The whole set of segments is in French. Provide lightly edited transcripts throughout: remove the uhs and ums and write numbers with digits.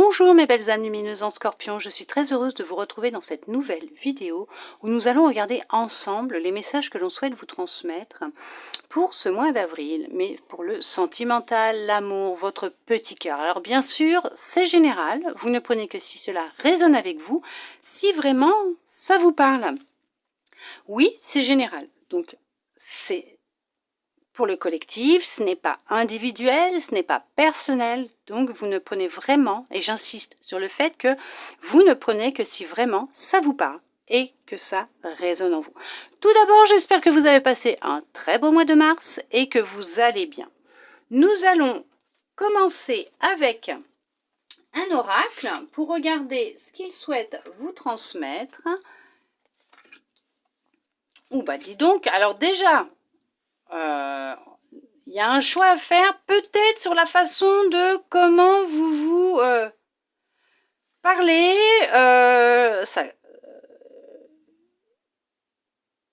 Bonjour mes belles âmes lumineuses en Scorpion, je suis très heureuse de vous retrouver dans cette nouvelle vidéo où nous allons regarder ensemble les messages que l'on souhaite vous transmettre pour ce mois d'avril, mais pour le sentimental, l'amour, votre petit cœur. Alors bien sûr, c'est général, vous ne prenez que si cela résonne avec vous, si vraiment ça vous parle. Oui, c'est général, donc c'est pour le collectif, ce n'est pas individuel, ce n'est pas personnel, donc vous ne prenez vraiment, et j'insiste sur le fait que vous ne prenez que si vraiment ça vous parle et que ça résonne en vous. Tout d'abord, j'espère que vous avez passé un très beau mois de mars et que vous allez bien. Nous allons commencer avec un oracle pour regarder ce qu'il souhaite vous transmettre. Oh bah dis donc, alors déjà... il y a un choix à faire, peut-être sur la façon de comment vous vous parlez.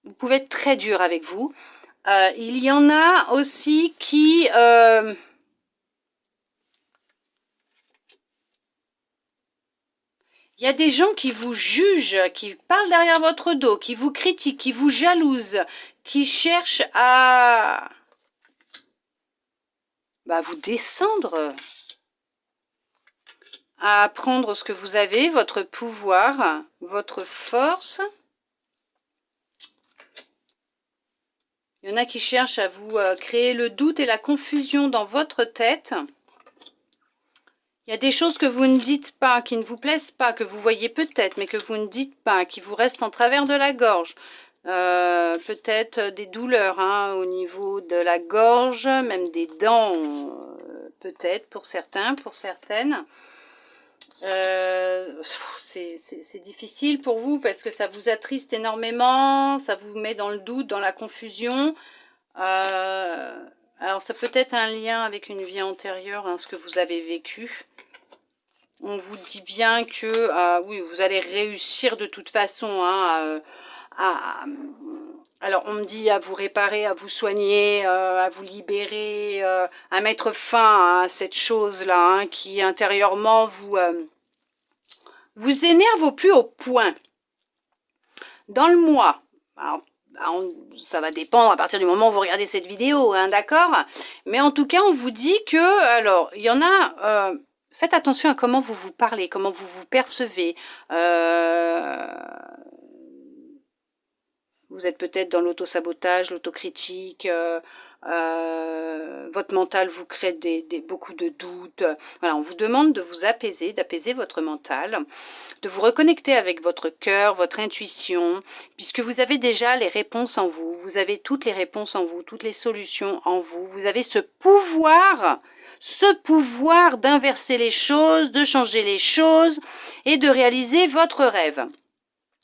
Vous pouvez être très dur avec vous. Il y en a aussi qui... il y a des gens qui vous jugent, qui parlent derrière votre dos, qui vous critiquent, qui vous jalousent, qui cherchent à vous descendre, à prendre ce que vous avez, votre pouvoir, votre force. Il y en a qui cherchent à vous créer le doute et la confusion dans votre tête. Il y a des choses que vous ne dites pas, qui ne vous plaisent pas, que vous voyez peut-être, mais que vous ne dites pas, qui vous restent en travers de la gorge. Peut-être des douleurs au niveau de la gorge, même des dents, peut-être pour certains, pour certaines. C'est difficile pour vous parce que ça vous attriste énormément, ça vous met dans le doute, dans la confusion. Alors ça peut être un lien avec une vie antérieure, ce que vous avez vécu. On vous dit bien que oui, vous allez réussir de toute façon alors on me dit à vous réparer, à vous soigner, à vous libérer, à mettre fin à cette chose-là qui intérieurement vous énerve au plus haut point. Dans le mois, alors, ça va dépendre à partir du moment où vous regardez cette vidéo, d'accord? Mais en tout cas, on vous dit que, alors, il y en a... faites attention à comment vous vous parlez, comment vous vous percevez. Vous êtes peut-être dans l'auto-sabotage, l'autocritique, votre mental vous crée beaucoup de doutes. Voilà, on vous demande de vous apaiser, d'apaiser votre mental, de vous reconnecter avec votre cœur, votre intuition, puisque vous avez déjà les réponses en vous, vous avez toutes les réponses en vous, toutes les solutions en vous, vous avez ce pouvoir d'inverser les choses, de changer les choses et de réaliser votre rêve.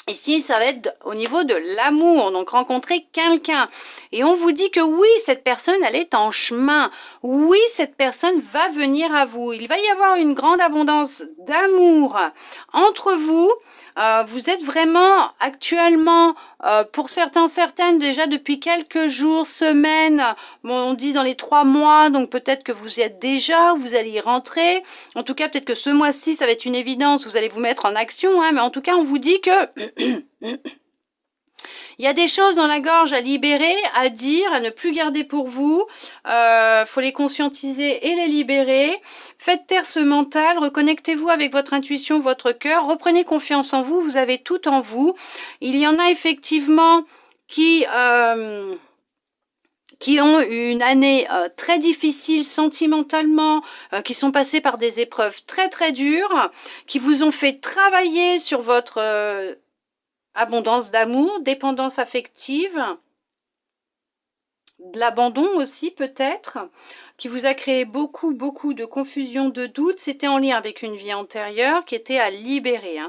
Ici, ça va être au niveau de l'amour, donc rencontrer quelqu'un. Et on vous dit que oui, cette personne, elle est en chemin. Oui, cette personne va venir à vous. Il va y avoir une grande abondance d'amour entre vous. Vous êtes vraiment actuellement, pour certains, certaines, déjà depuis quelques jours, semaines, bon, on dit dans les 3 mois, donc peut-être que vous y êtes déjà, vous allez y rentrer. En tout cas, peut-être que ce mois-ci, ça va être une évidence, vous allez vous mettre en action, mais en tout cas, on vous dit que... il y a des choses dans la gorge à libérer, à dire, à ne plus garder pour vous. Faut les conscientiser et les libérer. Faites taire ce mental, reconnectez-vous avec votre intuition, votre cœur. Reprenez confiance en vous, vous avez tout en vous. Il y en a effectivement qui ont une année très difficile sentimentalement, qui sont passés par des épreuves très très dures, qui vous ont fait travailler sur votre... abondance d'amour, dépendance affective, de l'abandon aussi peut-être, qui vous a créé beaucoup de confusion, de doute. C'était en lien avec une vie antérieure qui était à libérer.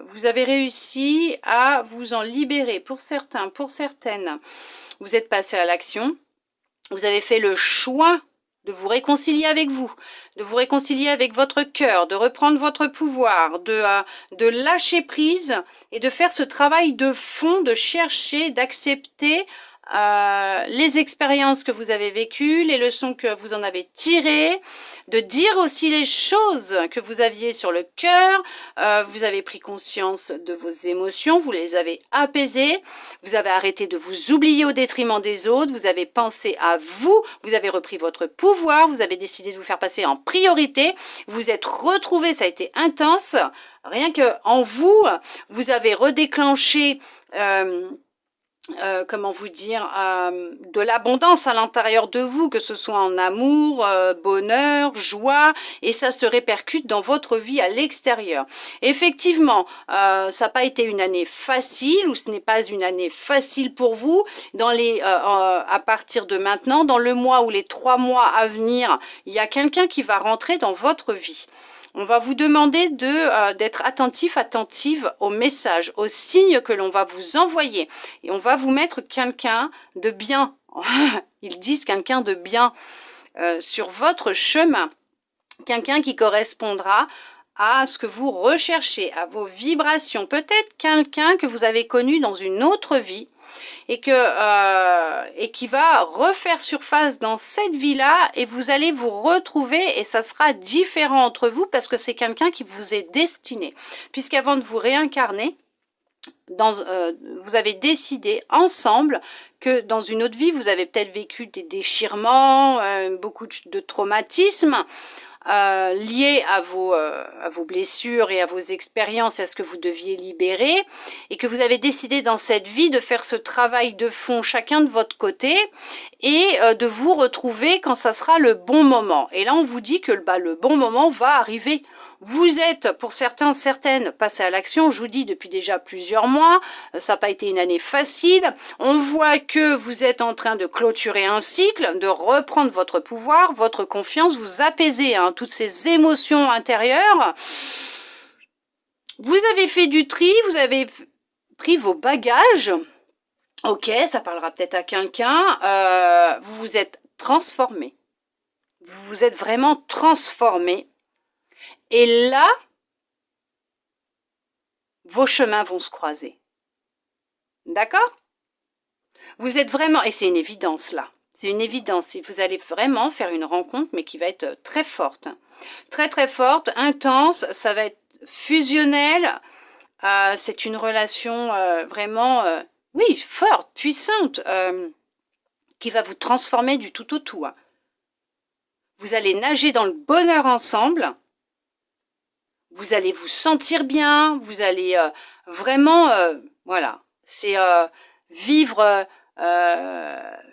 Vous avez réussi à vous en libérer pour certains, pour certaines. Vous êtes passé à l'action. Vous avez fait le choix de vous réconcilier avec vous, de vous réconcilier avec votre cœur, de reprendre votre pouvoir, de lâcher prise et de faire ce travail de fond, de chercher, d'accepter les expériences que vous avez vécues, les leçons que vous en avez tirées, de dire aussi les choses que vous aviez sur le cœur. Vous avez pris conscience de vos émotions, vous les avez apaisées, vous avez arrêté de vous oublier au détriment des autres, vous avez pensé à vous, vous avez repris votre pouvoir, vous avez décidé de vous faire passer en priorité, vous êtes retrouvés, ça a été intense, rien que en vous, vous avez redéclenché comment vous dire, de l'abondance à l'intérieur de vous, que ce soit en amour, bonheur, joie, et ça se répercute dans votre vie à l'extérieur. Effectivement, ça n'a pas été une année facile, ou ce n'est pas une année facile pour vous. Dans à partir de maintenant, dans le mois ou les 3 mois à venir, il y a quelqu'un qui va rentrer dans votre vie. On va vous demander d'être attentive aux messages, aux signes que l'on va vous envoyer. Et on va vous mettre quelqu'un de bien. Ils disent quelqu'un de bien sur votre chemin. Quelqu'un qui correspondra à ce que vous recherchez, à vos vibrations. Peut-être quelqu'un que vous avez connu dans une autre vie et qui va refaire surface dans cette vie-là, et vous allez vous retrouver et ça sera différent entre vous parce que c'est quelqu'un qui vous est destiné. Puisqu'avant de vous réincarner, vous avez décidé ensemble que dans une autre vie, vous avez peut-être vécu des déchirements, beaucoup de traumatismes, liés à vos blessures et à vos expériences et à ce que vous deviez libérer, et que vous avez décidé dans cette vie de faire ce travail de fond chacun de votre côté et de vous retrouver quand ça sera le bon moment. Et là on vous dit que le bon moment va arriver. Vous êtes, pour certains, certaines, passés à l'action, je vous dis depuis déjà plusieurs mois, ça n'a pas été une année facile. On voit que vous êtes en train de clôturer un cycle, de reprendre votre pouvoir, votre confiance, vous apaiser toutes ces émotions intérieures. Vous avez fait du tri, vous avez pris vos bagages. Ok, ça parlera peut-être à quelqu'un. Vous vous êtes transformé. Vous vous êtes vraiment transformé. Et là, vos chemins vont se croiser. D'accord? Vous êtes vraiment, et c'est une évidence là, c'est une évidence, vous allez vraiment faire une rencontre, mais qui va être très forte. Très très forte, intense, ça va être fusionnel, c'est une relation vraiment, oui, forte, puissante, qui va vous transformer du tout au tout. Vous allez nager dans le bonheur ensemble. Vous allez vous sentir bien, vous allez vraiment, voilà, c'est vivre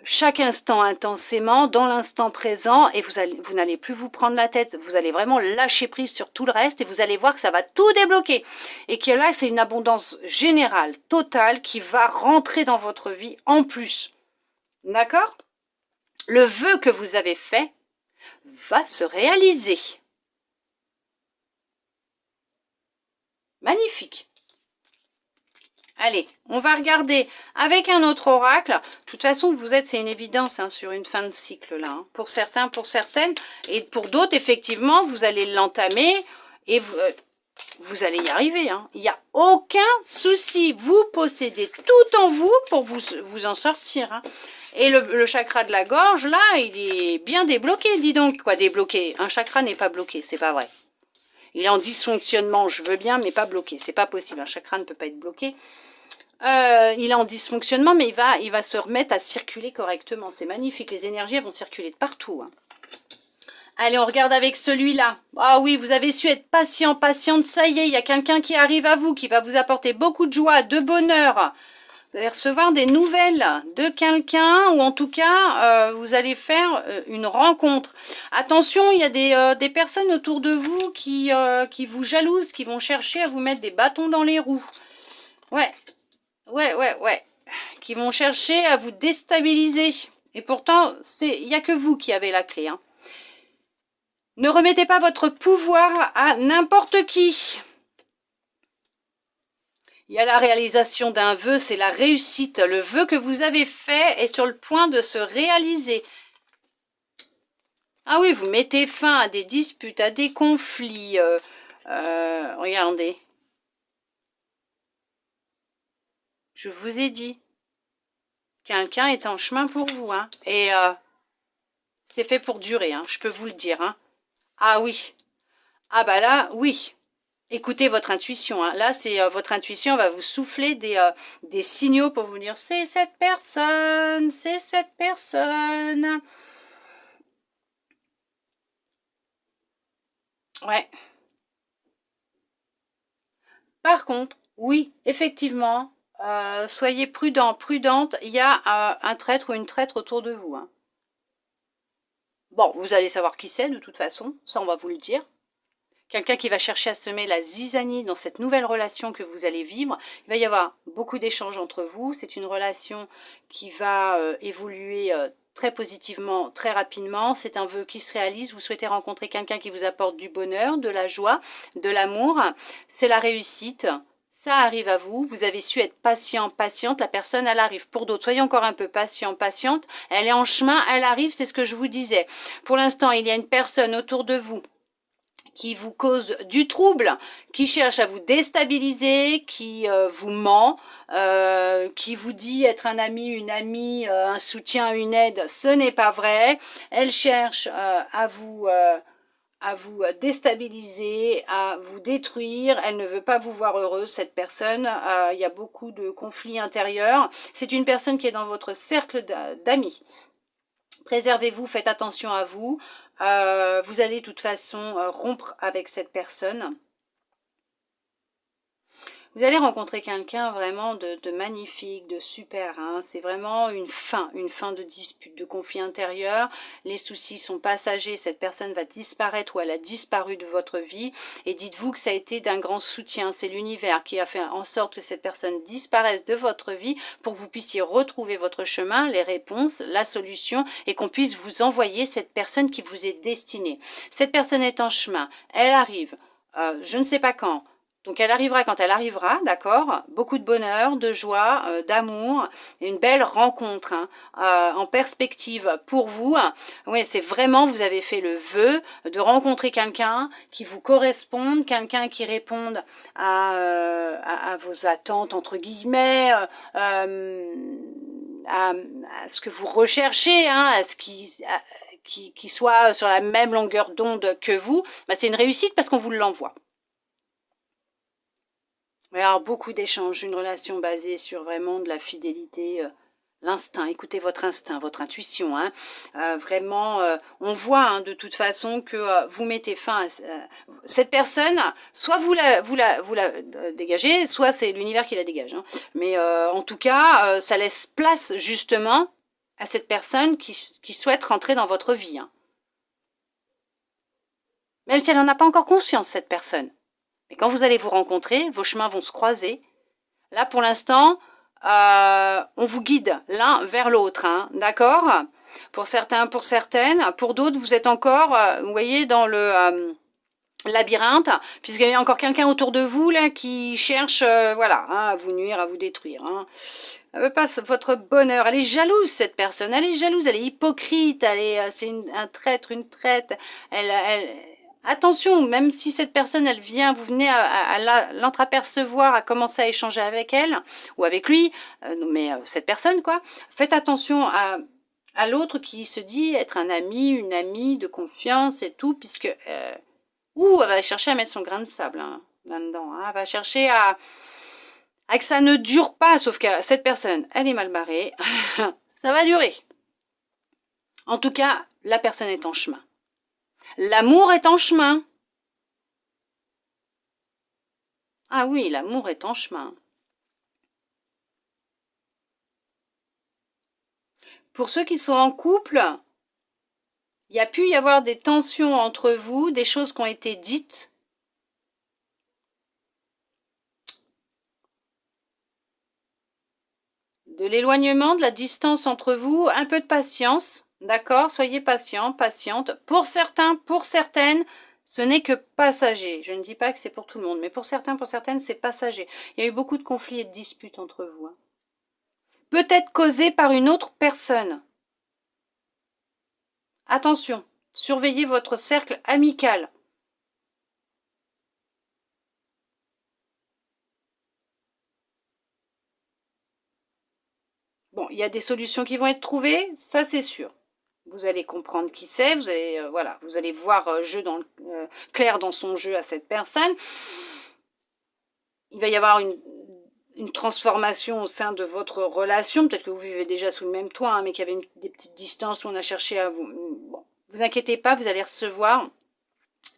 chaque instant intensément, dans l'instant présent, et vous n'allez plus vous prendre la tête, vous allez vraiment lâcher prise sur tout le reste, et vous allez voir que ça va tout débloquer, et que là, c'est une abondance générale, totale, qui va rentrer dans votre vie en plus. D'accord? Le vœu que vous avez fait va se réaliser. Magnifique. Allez, on va regarder avec un autre oracle. De toute façon, vous êtes, c'est une évidence sur une fin de cycle là. Pour certains, pour certaines, et pour d'autres, effectivement, vous allez l'entamer et vous allez y arriver. Il n'y a aucun souci. Vous possédez tout en vous pour vous en sortir. Et le chakra de la gorge, là, il est bien débloqué, dis donc. Quoi, débloqué? Un chakra n'est pas bloqué, c'est pas vrai. Il est en dysfonctionnement, je veux bien, mais pas bloqué. C'est pas possible, un chakra ne peut pas être bloqué. Il est en dysfonctionnement, mais il va se remettre à circuler correctement. C'est magnifique, les énergies elles vont circuler de partout. Allez, on regarde avec celui-là. Ah oui, vous avez su être patient, patiente, ça y est, il y a quelqu'un qui arrive à vous, qui va vous apporter beaucoup de joie, de bonheur. Vous allez recevoir des nouvelles de quelqu'un, ou en tout cas, vous allez faire une rencontre. Attention, il y a des personnes autour de vous qui vous jalousent, qui vont chercher à vous mettre des bâtons dans les roues. Ouais. Qui vont chercher à vous déstabiliser. Et pourtant, il n'y a que vous qui avez la clé. Ne remettez pas votre pouvoir à n'importe qui. Il y a la réalisation d'un vœu, c'est la réussite. Le vœu que vous avez fait est sur le point de se réaliser. Ah oui, vous mettez fin à des disputes, à des conflits. Regardez. Je vous ai dit. Quelqu'un est en chemin pour vous, hein. Et c'est fait pour durer, hein, je peux vous le dire, hein. Ah oui. Ah bah là, oui. Écoutez votre intuition, hein. Là, c'est votre intuition va vous souffler des signaux pour vous dire c'est cette personne, c'est cette personne. Ouais. Par contre, oui, effectivement, soyez prudent, prudente. Il y a un traître ou une traître autour de vous, hein. Bon, vous allez savoir qui c'est de toute façon, ça on va vous le dire. Quelqu'un qui va chercher à semer la zizanie dans cette nouvelle relation que vous allez vivre. Il va y avoir beaucoup d'échanges entre vous. C'est une relation qui va évoluer très positivement, très rapidement. C'est un vœu qui se réalise. Vous souhaitez rencontrer quelqu'un qui vous apporte du bonheur, de la joie, de l'amour. C'est la réussite. Ça arrive à vous. Vous avez su être patient, patiente. La personne, elle arrive. Pour d'autres, soyez encore un peu patient, patiente. Elle est en chemin, elle arrive. C'est ce que je vous disais. Pour l'instant, il y a une personne autour de vous qui vous cause du trouble, qui cherche à vous déstabiliser, qui vous ment, qui vous dit être un ami, une amie, un soutien, une aide, ce n'est pas vrai. Elle cherche à vous déstabiliser, à vous détruire. Elle ne veut pas vous voir heureux, cette personne. Il y a beaucoup de conflits intérieurs. C'est une personne qui est dans votre cercle d'amis. Préservez-vous, faites attention à vous. Vous allez de toute façon rompre avec cette personne. Vous allez rencontrer quelqu'un vraiment de magnifique, de super, hein. C'est vraiment une fin de dispute, de conflit intérieur. Les soucis sont passagers, cette personne va disparaître ou elle a disparu de votre vie. Et dites-vous que ça a été d'un grand soutien. C'est l'univers qui a fait en sorte que cette personne disparaisse de votre vie pour que vous puissiez retrouver votre chemin, les réponses, la solution et qu'on puisse vous envoyer cette personne qui vous est destinée. Cette personne est en chemin, elle arrive, je ne sais pas quand. Donc elle arrivera quand elle arrivera, d'accord. Beaucoup de bonheur, de joie, d'amour, et une belle rencontre hein, en perspective pour vous. Oui, c'est vraiment, vous avez fait le vœu de rencontrer quelqu'un qui vous corresponde, quelqu'un qui réponde à vos attentes, entre guillemets, à ce que vous recherchez, hein, à ce qui soit sur la même longueur d'onde que vous. Bah, c'est une réussite parce qu'on vous l'envoie. Alors, beaucoup d'échanges, une relation basée sur vraiment de la fidélité, l'instinct, écoutez votre instinct, votre intuition. Hein. Vraiment, on voit hein, de toute façon que vous mettez fin à cette personne, soit vous la dégagez, soit c'est l'univers qui la dégage. Hein. Mais en tout cas, ça laisse place justement à cette personne qui souhaite rentrer dans votre vie. Hein. Même si elle n'en a pas encore conscience, cette personne. Mais quand vous allez vous rencontrer, vos chemins vont se croiser. Là, pour l'instant, on vous guide l'un vers l'autre, hein, d'accord? Pour certains, pour certaines. Pour d'autres, vous êtes encore, vous voyez, dans le labyrinthe, puisqu'il y a encore quelqu'un autour de vous là qui cherche, voilà, hein, à vous nuire, à vous détruire. Hein. Elle veut pas votre bonheur. Elle est jalouse, cette personne. Elle est jalouse, elle est hypocrite. C'est un traître, une traite. Attention, même si cette personne, elle vient, vous venez à l'entreapercevoir, à commencer à échanger avec elle, ou avec lui, mais cette personne, quoi, faites attention à l'autre qui se dit être un ami, une amie de confiance et tout, puisque, elle va chercher à mettre son grain de sable hein, là-dedans, hein, elle va chercher à que ça ne dure pas, sauf que cette personne, elle est mal barrée, ça va durer. En tout cas, la personne est en chemin. L'amour est en chemin. Ah oui, l'amour est en chemin. Pour ceux qui sont en couple, il y a pu y avoir des tensions entre vous, des choses qui ont été dites. De l'éloignement, de la distance entre vous, un peu de patience, d'accord? Soyez patient, patiente. Pour certains, pour certaines, ce n'est que passager. Je ne dis pas que c'est pour tout le monde, mais pour certains, pour certaines, c'est passager. Il y a eu beaucoup de conflits et de disputes entre vous. Hein. Peut-être causés par une autre personne. Attention, surveillez votre cercle amical. bon, il y a des solutions qui vont être trouvées, ça c'est sûr. Vous allez comprendre qui c'est, vous allez, voilà, vous allez voir clair dans son jeu à cette personne. Il va y avoir une transformation au sein de votre relation. Peut-être que vous vivez déjà sous le même toit, hein, mais qu'il y avait des petites distances où on a cherché à vous... Bon, vous inquiétez pas, vous allez recevoir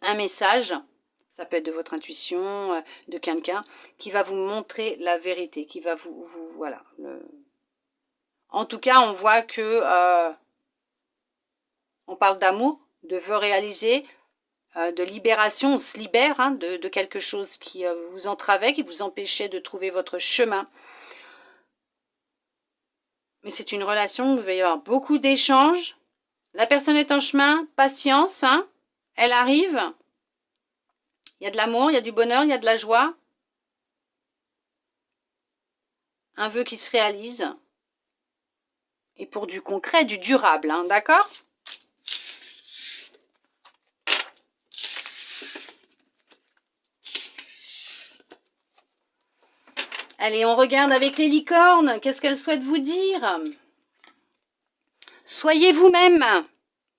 un message, ça peut être de votre intuition, de quelqu'un, qui va vous montrer la vérité, qui va vous voilà. En tout cas, on voit que on parle d'amour, de vœux réalisés, de libération, on se libère hein, de quelque chose qui vous entravait, qui vous empêchait de trouver votre chemin. Mais c'est une relation où il va y avoir beaucoup d'échanges. La personne est en chemin, patience, hein, elle arrive. Il y a de l'amour, il y a du bonheur, il y a de la joie. Un vœu qui se réalise. Et pour du concret, du durable, hein, d'accord ? Allez, on regarde avec les licornes. Qu'est-ce qu'elles souhaitent vous dire? Soyez vous-même.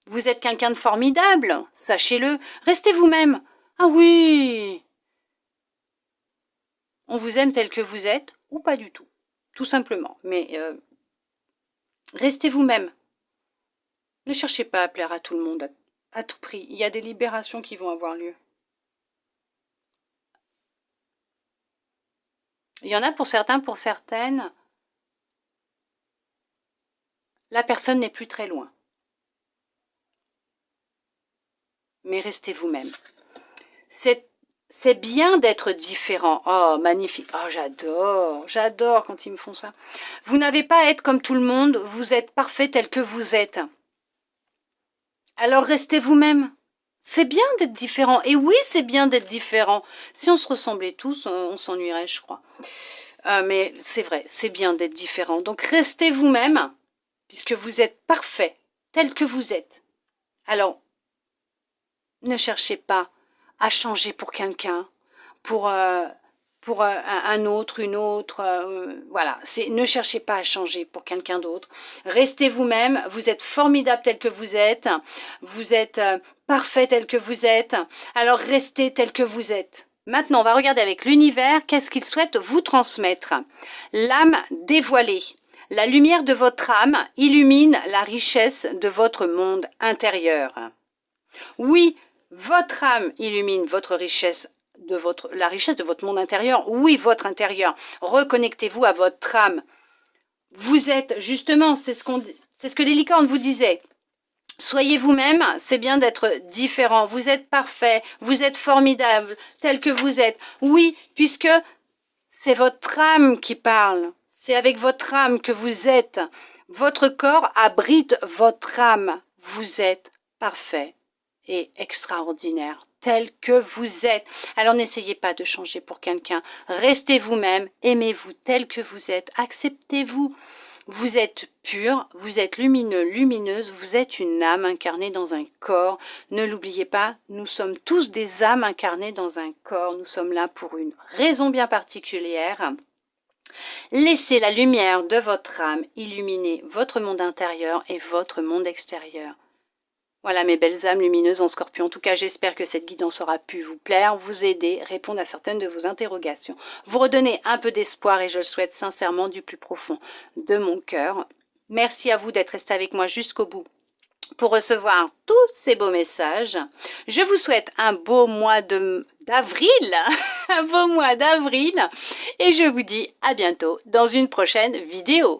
Vous êtes quelqu'un de formidable. Sachez-le. Restez vous-même. Ah oui. On vous aime tel que vous êtes ou pas du tout. Tout simplement. Mais restez vous-même. Ne cherchez pas à plaire à tout le monde à tout prix. Il y a des libérations qui vont avoir lieu. Il y en a pour certains, pour certaines. La personne n'est plus très loin. Mais restez vous-même. C'est bien d'être différent. Oh, magnifique. Oh, j'adore quand ils me font ça. Vous n'avez pas à être comme tout le monde. Vous êtes parfait tel que vous êtes. Alors restez vous-même. C'est bien d'être différent. Et oui, c'est bien d'être différent. Si on se ressemblait tous, on s'ennuierait, je crois. Mais c'est vrai, c'est bien d'être différent. Donc restez vous-même, puisque vous êtes parfait, tel que vous êtes. Alors, ne cherchez pas à changer pour quelqu'un, pour un autre, une autre. Voilà, ne cherchez pas à changer pour quelqu'un d'autre. Restez vous-même, vous êtes formidable tel que vous êtes parfait tel que vous êtes. Alors restez tel que vous êtes. Maintenant, on va regarder avec l'univers, qu'est-ce qu'il souhaite vous transmettre. L'âme dévoilée. La lumière de votre âme illumine la richesse de votre monde intérieur. Oui, votre âme illumine votre richesse, la richesse de votre monde intérieur. Oui, votre intérieur. Reconnectez-vous à votre âme. Vous êtes, justement, c'est ce que les licornes vous disaient. Soyez vous-même, c'est bien d'être différent. Vous êtes parfait, vous êtes formidable, tel que vous êtes. Oui, puisque c'est votre âme qui parle. C'est avec votre âme que vous êtes. Votre corps abrite votre âme. Vous êtes parfait et extraordinaire, tel que vous êtes. Alors n'essayez pas de changer pour quelqu'un. Restez vous-même, aimez-vous tel que vous êtes, acceptez-vous. Vous êtes pur, vous êtes lumineux, lumineuse, vous êtes une âme incarnée dans un corps. Ne l'oubliez pas, nous sommes tous des âmes incarnées dans un corps. Nous sommes là pour une raison bien particulière. Laissez la lumière de votre âme illuminer votre monde intérieur et votre monde extérieur. Voilà mes belles âmes lumineuses en Scorpion. En tout cas, j'espère que cette guidance aura pu vous plaire, vous aider, répondre à certaines de vos interrogations, vous redonner un peu d'espoir et je le souhaite sincèrement du plus profond de mon cœur. Merci à vous d'être resté avec moi jusqu'au bout pour recevoir tous ces beaux messages. Je vous souhaite un beau mois d'avril, un beau mois d'avril et je vous dis à bientôt dans une prochaine vidéo.